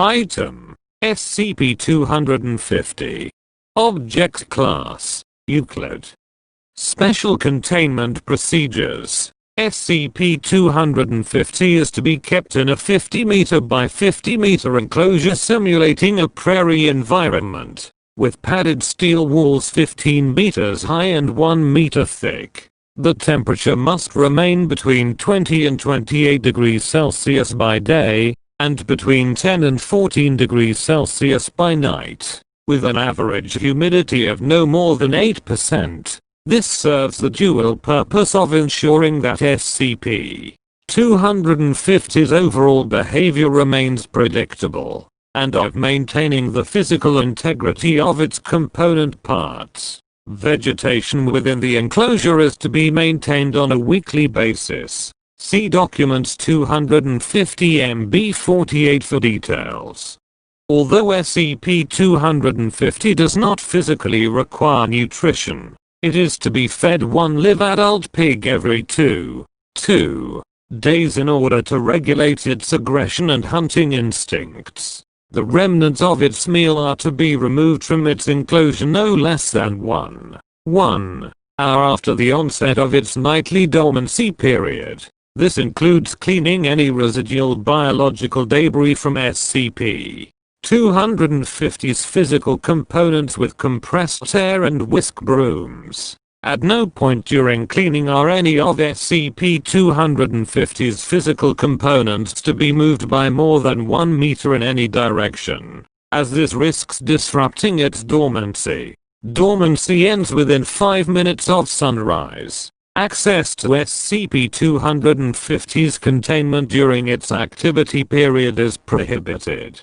Item: SCP-250. Object Class: Euclid. Special Containment Procedures: SCP-250 is to be kept in a 50-meter by 50-meter enclosure simulating a prairie environment, with padded steel walls 15 meters high and 1 meter thick. The temperature must remain between 20 and 28 degrees Celsius by day, and between 10 and 14 degrees Celsius by night, with an average humidity of no more than 8%. This serves the dual purpose of ensuring that SCP-250's overall behavior remains predictable, and of maintaining the physical integrity of its component parts. Vegetation within the enclosure is to be maintained on a weekly basis. See Documents 250-MB-48 for details. Although SCP-250 does not physically require nutrition, it is to be fed one live adult pig every 2 days in order to regulate its aggression and hunting instincts. The remnants of its meal are to be removed from its enclosure no less than 1 hour after the onset of its nightly dormancy period. This includes cleaning any residual biological debris from SCP-250's physical components with compressed air and whisk brooms. At no point during cleaning are any of SCP-250's physical components to be moved by more than 1 meter in any direction, as this risks disrupting its dormancy. Dormancy ends within 5 minutes of sunrise. Access to SCP-250's containment during its activity period is prohibited.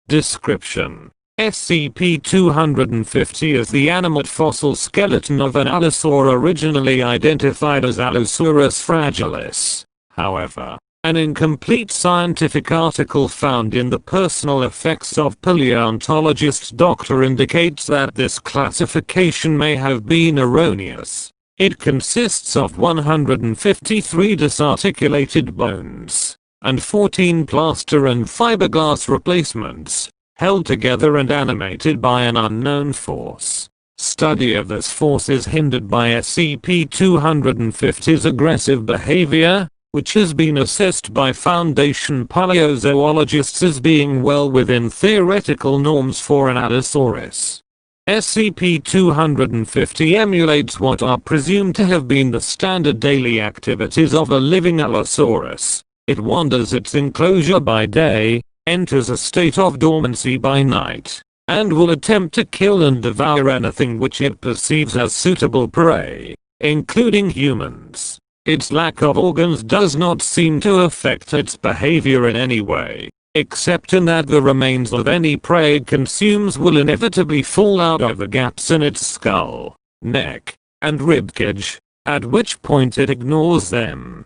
Description: SCP-250 is the animate fossil skeleton of an allosaur originally identified as Allosaurus fragilis. However, an incomplete scientific article found in the Personal Effects of Paleontologist Dr. indicates that this classification may have been erroneous. It consists of 153 disarticulated bones, and 14 plaster and fiberglass replacements, held together and animated by an unknown force. Study of this force is hindered by SCP-250's aggressive behavior, which has been assessed by Foundation paleozoologists as being well within theoretical norms for an Allosaurus. SCP-250 emulates what are presumed to have been the standard daily activities of a living Allosaurus. It wanders its enclosure by day, enters a state of dormancy by night, and will attempt to kill and devour anything which it perceives as suitable prey, including humans. Its lack of organs does not seem to affect its behavior in any way, except in that the remains of any prey it consumes will inevitably fall out of the gaps in its skull, neck, and ribcage, at which point it ignores them.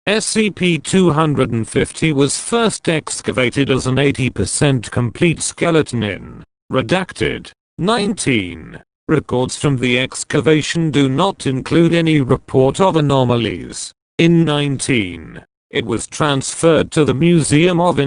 SCP-250 was first excavated as an 80% complete skeleton in redacted 19. Records from the excavation do not include any report of anomalies. In 19, it was transferred to the Museum of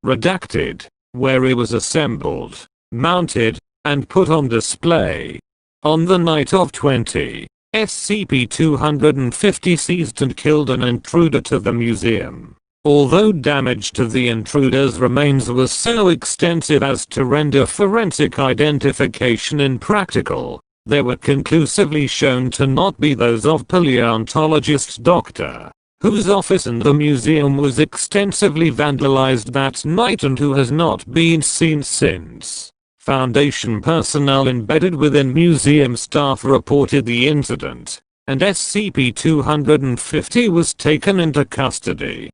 redacted, where it was assembled, mounted, and put on display. On the night of 20, SCP-250 seized and killed an intruder to the museum. Although damage to the intruder's remains was so extensive as to render forensic identification impractical, they were conclusively shown to not be those of paleontologist Dr. whose office in the museum was extensively vandalized that night and who has not been seen since. Foundation personnel embedded within museum staff reported the incident, and SCP-250 was taken into custody.